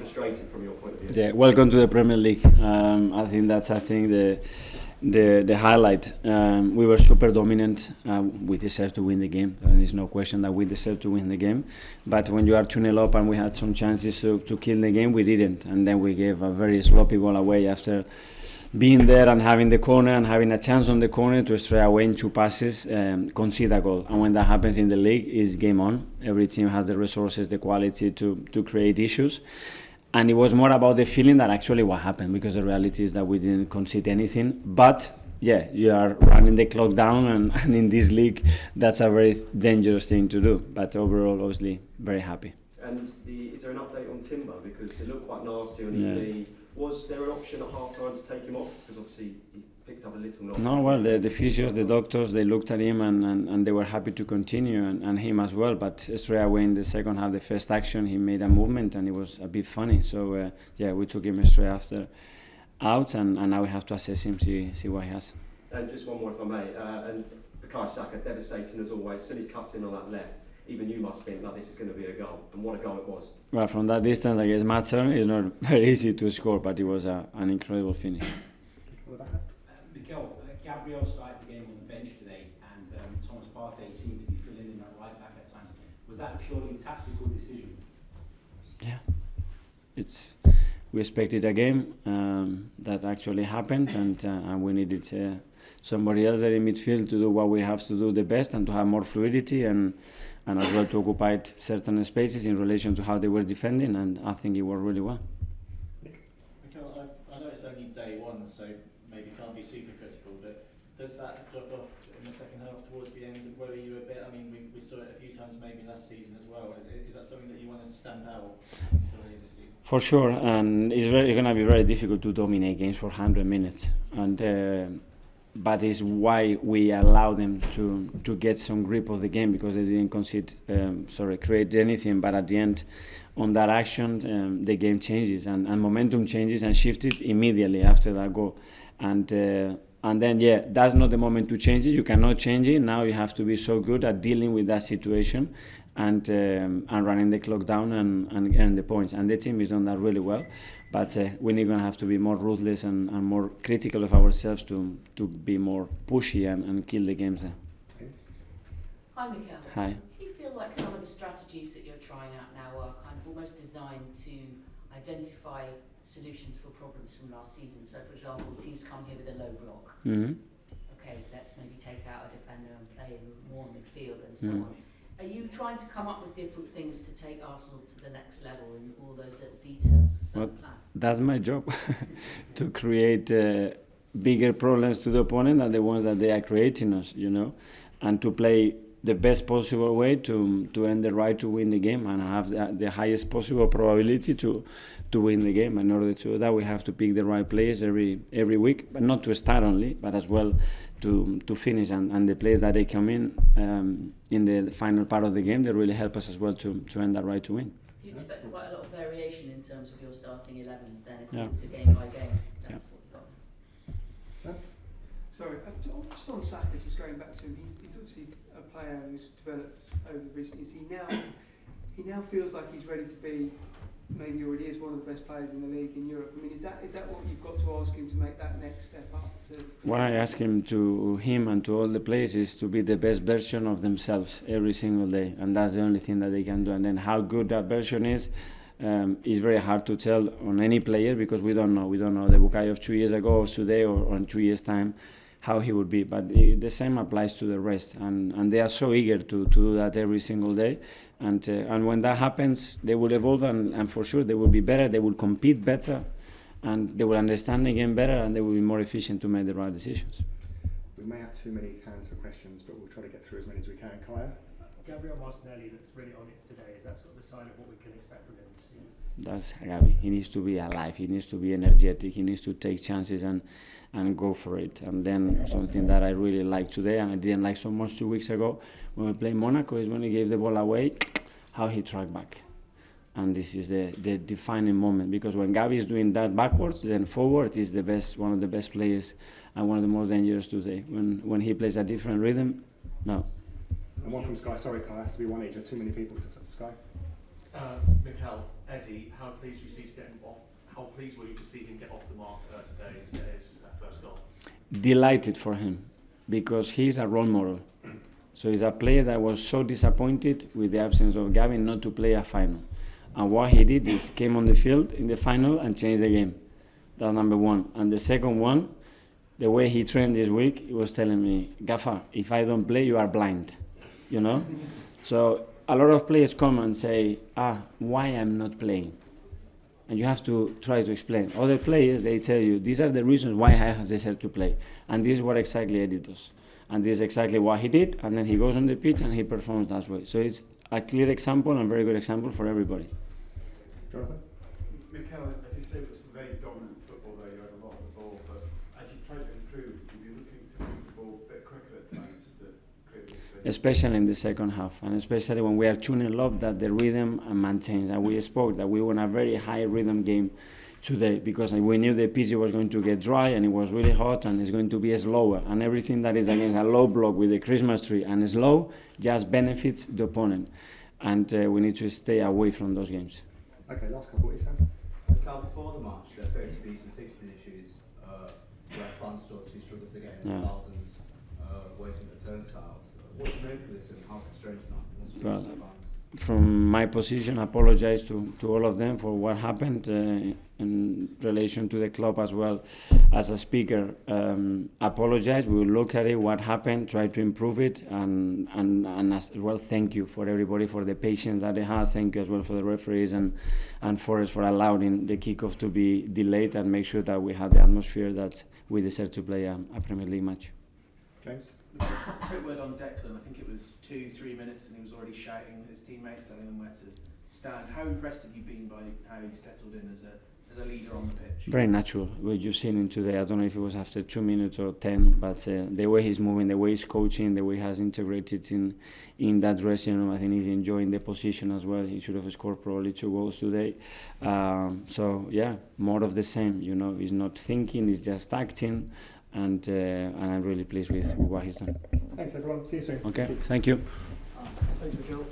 frustrated from your point of view? Yeah, welcome to the Premier League. I think that's the highlight. We were super dominant. We deserved to win the game. There is no question that we deserved to win the game. But when you are 2-0 up and we had some chances to kill the game, we didn't. And then we gave a very sloppy ball away after being there and having the corner and having a chance on the corner to stray away in 2 passes, concede a goal. And when that happens in the league, it's game on. Every team has the resources, the quality to create issues. And it was more about the feeling than actually what happened, because the reality is that we didn't concede anything. But yeah, you are running the clock down, and in this league, that's a very dangerous thing to do. But overall, obviously, very happy. And is there an update on Timber? Because it looked quite nasty on his knee. Was there an option at half time to take him off? Because obviously he picked up a little knock. No, well, the physios, the doctors, they looked at him and they were happy to continue, and him as well. But straight away in the second half, the first action, he made a movement and it was a bit funny. So, yeah, we took him straight after out, and now we have to assess him, see what he has. And just one more, if I may. And Bukayo Saka, devastating as always. As soon as he cuts in on that left, even you must think that this is going to be a goal. And what a goal it was. Well, from that distance, I guess my turn is not very easy to score, but it was an incredible finish. Mikel, Gabriel started the game on the bench today, and Thomas Partey seemed to be filling in that right back at times. Was that a purely tactical decision? Yeah, we expected a game that actually happened, and we needed somebody else there in midfield to do what we have to do the best and to have more fluidity and as well to occupy certain spaces in relation to how they were defending, and I think it worked really well. Mikel, I know it's only day one, so maybe can't be super critical, but does that drop off in the second half towards the end? Worry you a bit? I mean, we saw it a few times maybe last season as well. Is that something that you want to stand out this season? For sure, and it's going to be very difficult to dominate games for 100 minutes, and but it's why we allow them to get some grip of the game, because they didn't create anything, but at the end, on that action, the game changes and momentum changes and shifted immediately after that goal, and then that's not the moment to change it. You cannot change it. Now you have to be so good at dealing with that situation and running the clock down and earn the points. And the team is done that really well. But we're going to have to be more ruthless and more critical of ourselves to be more pushy and kill the games there. Hi, Mikel. Hi. Do you feel like some of the strategies that you're trying out now are kind of almost designed to identify solutions for problems from last season? So, for example, teams come here with a low block. Mm-hmm. Okay, let's maybe take out a defender and play more midfield and so on. Are you trying to come up with different things to take Arsenal to the next level in all those little details? Is that the plan? That's my job, to create bigger problems to the opponent than the ones that they are creating us, and to play the best possible way to earn the right to win the game and have the highest possible probability to win the game. In order to do that, we have to pick the right players every week, but not to start only, but as well to finish. And the players that they come in the final part of the game, they really help us as well to earn that right to win. Do you expect quite a lot of variation in terms of your starting 11s then, according to game by game? Yeah. Sorry, just on Saka, just going back to him, he's obviously a player who's developed over recent years. He now feels like he's ready to be, maybe already is one of the best players in the league in Europe. I mean, is that what you've got to ask him to make that next step up? What I ask him and to all the players is to be the best version of themselves every single day, and that's the only thing that they can do. And then how good that version is very hard to tell on any player, because we don't know. We don't know the Bukayo of 2 years ago, or today, or in 2 years' time, how he would be. But the same applies to the rest, and they are so eager to do that every single day. And when that happens, they will evolve, and for sure they will be better. They will compete better, and they will understand the game better, and they will be more efficient to make the right decisions. We may have too many hands for questions, but we'll try to get through as many as we can. Kaya? Gabriel Martinelli looks really on it today. Is that sort of the sign of what we can expect from him this season? That's Gabi. He needs to be alive. He needs to be energetic. He needs to take chances and go for it. And then something that I really like today, and I didn't like so much 2 weeks ago when we played Monaco, is when he gave the ball away, how he tracked back. And this is the defining moment, because when Gabi is doing that backwards, then forward is the best, one of the best players and one of the most dangerous today. When he plays a different rhythm, no. And one from Sky. Sorry, Kaya, it has to be one each. There's too many people to Sky. Mikel, Eddie, how pleased were you to see him off? How pleased were you to see him get off the mark today and get his first goal? Delighted for him, because he's a role model. So he's a player that was so disappointed with the absence of Gavin not to play a final. And what he did is came on the field in the final and changed the game. That's number one. And the second one, the way he trained this week, he was telling me, Gaffer, if I don't play, you are blind. You know? So a lot of players come and say, why I'm not playing? And you have to try to explain. Other players, they tell you, these are the reasons why I have decided to play. And this is what exactly Eddie does. And this is exactly what he did, and then he goes on the pitch and he performs that way. So it's a clear example and a very good example for everybody. Jonathan? Mikel, as you said, it was a very dominant football though, you had a lot of the ball, but as you tried to improve, you'd be looking to move the ball a bit quicker at times to create this space. Especially in the second half, and especially when we are tuning up that the rhythm maintains. And we spoke that we want a very high rhythm game today, because we knew the pitch was going to get dry and it was really hot and it's going to be slower, and everything that is against a low block with the Christmas tree and slow just benefits the opponent, and we need to stay away from those games. Okay, last couple, Isam. Carl, before the match, there appeared to be some ticketing issues where fans obviously struggled to get in, thousands waiting at the turnstiles. What do you make of this and how frustrating that? Well, from my position, I apologize to all of them for what happened in relation to the club as well. As a speaker, apologize. We will look at it, what happened, try to improve it, and as well, thank you for everybody for the patience that they had. Thank you as well for the referees and Forrest for allowing the kickoff to be delayed and make sure that we had the atmosphere that we deserve to play a Premier League match. James? A quick word on Declan. I think it was 2-3 minutes and he was already shouting at his teammates, telling them where to stand. How impressed have you been by how he's settled in as a leader on the pitch? Very natural. What you've seen him today, I don't know if it was after 2 minutes or 10, but the way he's moving, the way he's coaching, the way he has integrated in that dressing room, I think he's enjoying the position as well. He should have scored probably 2 goals today. So yeah, more of the same. You know, he's not thinking, he's just acting. And I'm really pleased with what he's done. Thanks everyone, see you soon. Okay, thank you. Thanks, Mikel.